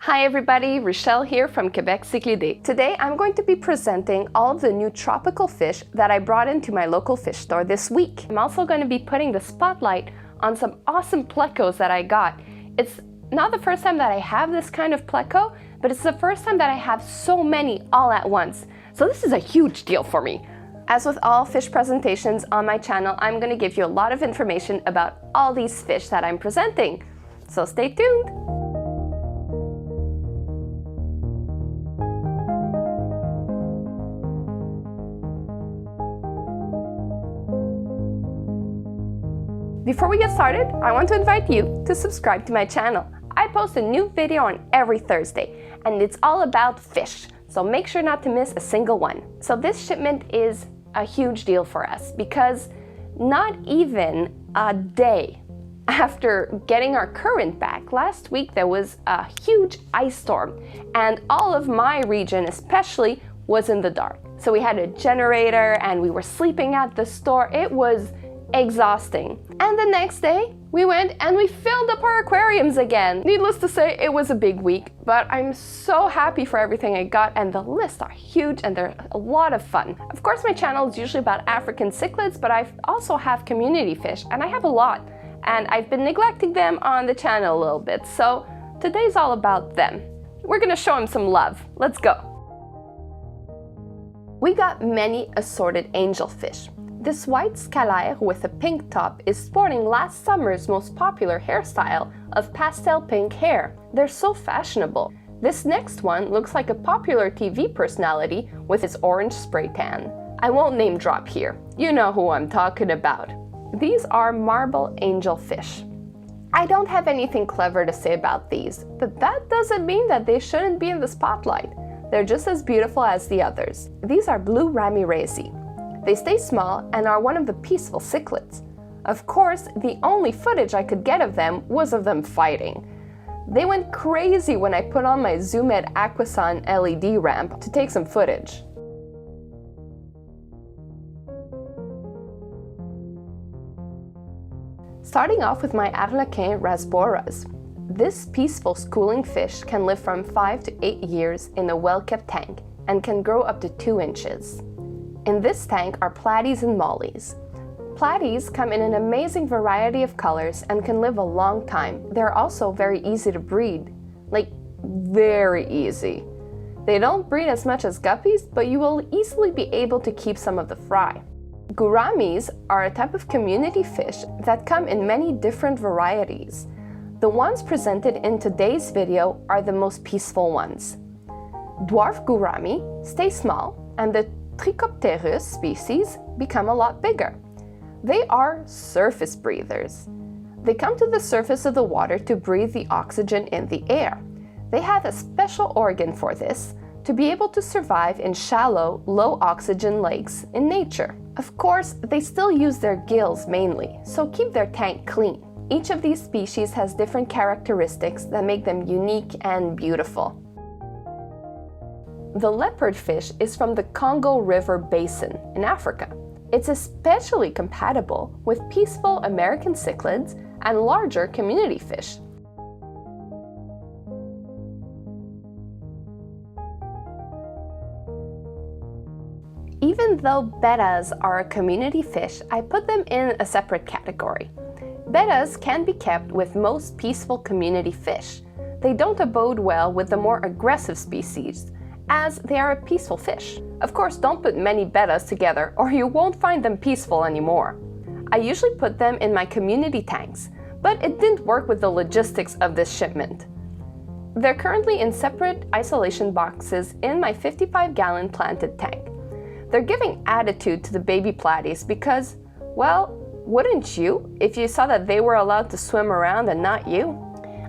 Hi everybody, Rochelle here from Quebec CICHLIDS. Today I'm going to be presenting all of the new tropical fish that I brought into my local fish store this week. I'm also going to be putting the spotlight on some awesome Plecos that I got. It's not the first time that I have this kind of Pleco, but it's the first time that I have so many all at once. So this is a huge deal for me. As with all fish presentations on my channel, I'm going to give you a lot of information about all these fish that I'm presenting. So stay tuned! Before we get started, I want to invite you to subscribe to my channel. I post a new video on every Thursday, and it's all about fish, so make sure not to miss a single one. So this shipment is a huge deal for us because not even a day after getting our current back, last week there was a huge ice storm, and all of my region especially was in the dark. So we had a generator and we were sleeping at the store. It was exhausting. And the next day we went and we filled up our aquariums again. Needless to say, it was a big week, but I'm so happy for everything I got, and the lists are huge and they're a lot of fun. Of course, my channel is usually about African cichlids, but I also have community fish, and I have a lot, and I've been neglecting them on the channel a little bit, so today's all about them. We're gonna show them some love. Let's go. We got many assorted angelfish. This white scalaire with a pink top is sporting last summer's most popular hairstyle of pastel pink hair. They're so fashionable. This next one looks like a popular TV personality with his orange spray tan. I won't name drop here. You know who I'm talking about. These are marble angelfish. I don't have anything clever to say about these, but that doesn't mean that they shouldn't be in the spotlight. They're just as beautiful as the others. These are blue ramirezi. They stay small and are one of the peaceful cichlids. Of course, the only footage I could get of them was of them fighting. They went crazy when I put on my Zoomed Aquasan LED ramp to take some footage. Starting off with my Arlequin rasboras. This peaceful schooling fish can live from 5 to 8 years in a well-kept tank and can grow up to 2 inches. In this tank are platies and mollies. Platies come in an amazing variety of colors and can live a long time. They're also very easy to breed. Like, very easy. They don't breed as much as guppies, but you will easily be able to keep some of the fry. Gouramis are a type of community fish that come in many different varieties. The ones presented in today's video are the most peaceful ones. Dwarf gourami stay small, and the Trichopterus species become a lot bigger. They are surface breathers. They come to the surface of the water to breathe the oxygen in the air. They have a special organ for this, to be able to survive in shallow, low-oxygen lakes in nature. Of course, they still use their gills mainly, so keep their tank clean. Each of these species has different characteristics that make them unique and beautiful. The leopard fish is from the Congo River Basin in Africa. It's especially compatible with peaceful American cichlids and larger community fish. Even though bettas are a community fish, I put them in a separate category. Bettas can be kept with most peaceful community fish. They don't abode well with the more aggressive species, as they are a peaceful fish. Of course, don't put many bettas together or you won't find them peaceful anymore. I usually put them in my community tanks, but it didn't work with the logistics of this shipment. They're currently in separate isolation boxes in my 55-gallon planted tank. They're giving attitude to the baby platies because, well, wouldn't you if you saw that they were allowed to swim around and not you?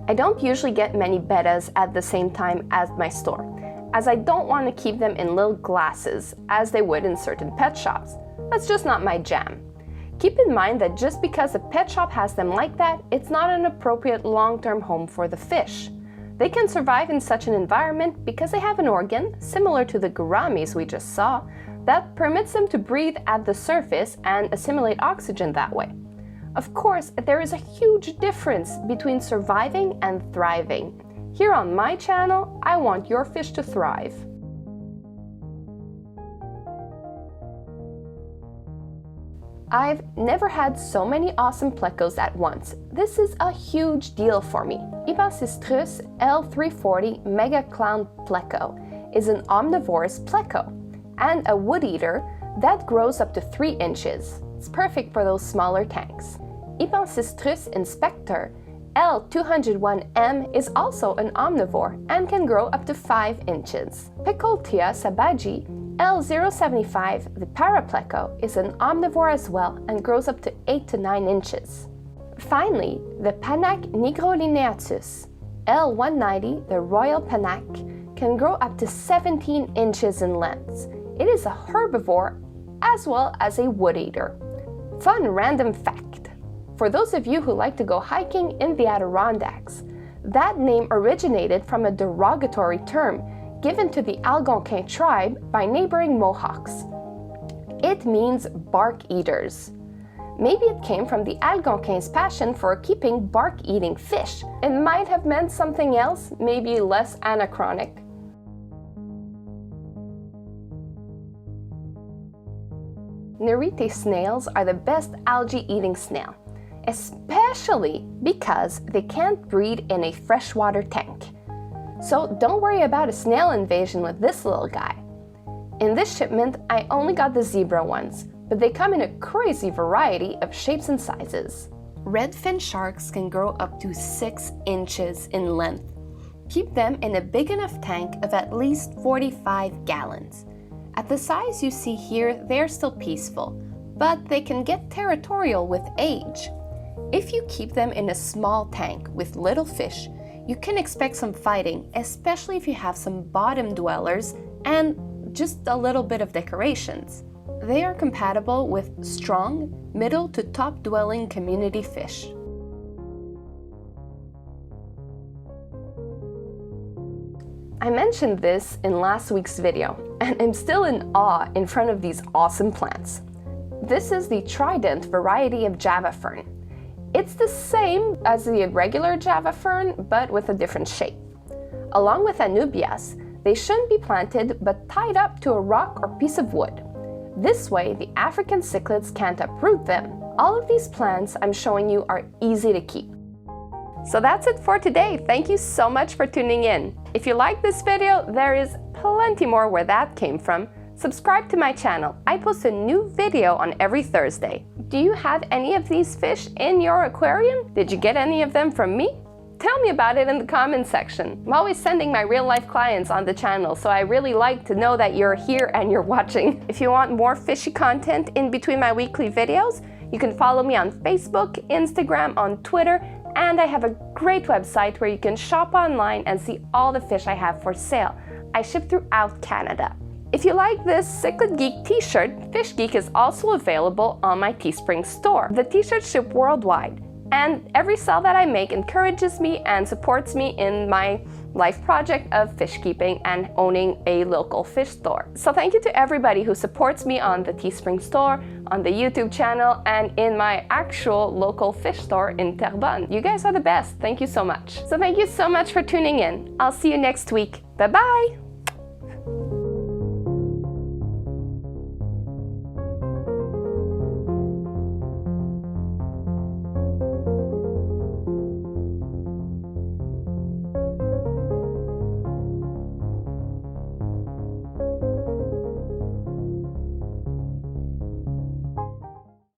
I don't usually get many bettas at the same time as my store, as I don't want to keep them in little glasses as they would in certain pet shops. That's just not my jam. Keep in mind that just because a pet shop has them like that, it's not an appropriate long-term home for the fish. They can survive in such an environment because they have an organ, similar to the gouramis we just saw, that permits them to breathe at the surface and assimilate oxygen that way. Of course, there is a huge difference between surviving and thriving. Here on my channel, I want your fish to thrive. I've never had so many awesome plecos at once. This is a huge deal for me. Cichlids L340 Mega Clown Pleco is an omnivorous pleco and a wood eater that grows up to 3 inches. It's perfect for those smaller tanks. Cichlids Inspector L201M is also an omnivore and can grow up to 5 inches. Picoltia sabaji L075, the parapleco, is an omnivore as well and grows up to 8 to 9 inches. Finally, the Panac nigrolineatus L190, the royal panac, can grow up to 17 inches in length. It is a herbivore as well as a wood eater. Fun random fact. For those of you who like to go hiking in the Adirondacks, that name originated from a derogatory term given to the Algonquin tribe by neighboring Mohawks. It means bark eaters. Maybe it came from the Algonquins' passion for keeping bark-eating fish. It might have meant something else, maybe less anachronic. Nerite snails are the best algae-eating snail, especially because they can't breed in a freshwater tank. So don't worry about a snail invasion with this little guy. In this shipment, I only got the zebra ones, but they come in a crazy variety of shapes and sizes. Redfin sharks can grow up to 6 inches in length. Keep them in a big enough tank of at least 45 gallons. At the size you see here, they're still peaceful, but they can get territorial with age. If you keep them in a small tank with little fish, you can expect some fighting, especially if you have some bottom dwellers and just a little bit of decorations. They are compatible with strong, middle to top dwelling community fish. I mentioned this in last week's video, and I'm still in awe in front of these awesome plants. This is the trident variety of Java fern. It's the same as the regular Java fern, but with a different shape. Along with Anubias, they shouldn't be planted but tied up to a rock or piece of wood. This way, the African cichlids can't uproot them. All of these plants I'm showing you are easy to keep. So that's it for today. Thank you so much for tuning in. If you like this video, there is plenty more where that came from. Subscribe to my channel. I post a new video on every Thursday. Do you have any of these fish in your aquarium? Did you get any of them from me? Tell me about it in the comments section. I'm always sending my real-life clients on the channel, so I really like to know that you're here and you're watching. If you want more fishy content in between my weekly videos, you can follow me on Facebook, Instagram, on Twitter, and I have a great website where you can shop online and see all the fish I have for sale. I ship throughout Canada. If you like this Cichlid Geek t-shirt, Fish Geek is also available on my Teespring store. The t-shirts ship worldwide, and every sale that I make encourages me and supports me in my life project of fish keeping and owning a local fish store. So thank you to everybody who supports me on the Teespring store, on the YouTube channel, and in my actual local fish store in Terrebonne. You guys are the best. Thank you so much. So thank you so much for tuning in. I'll see you next week. Bye-bye!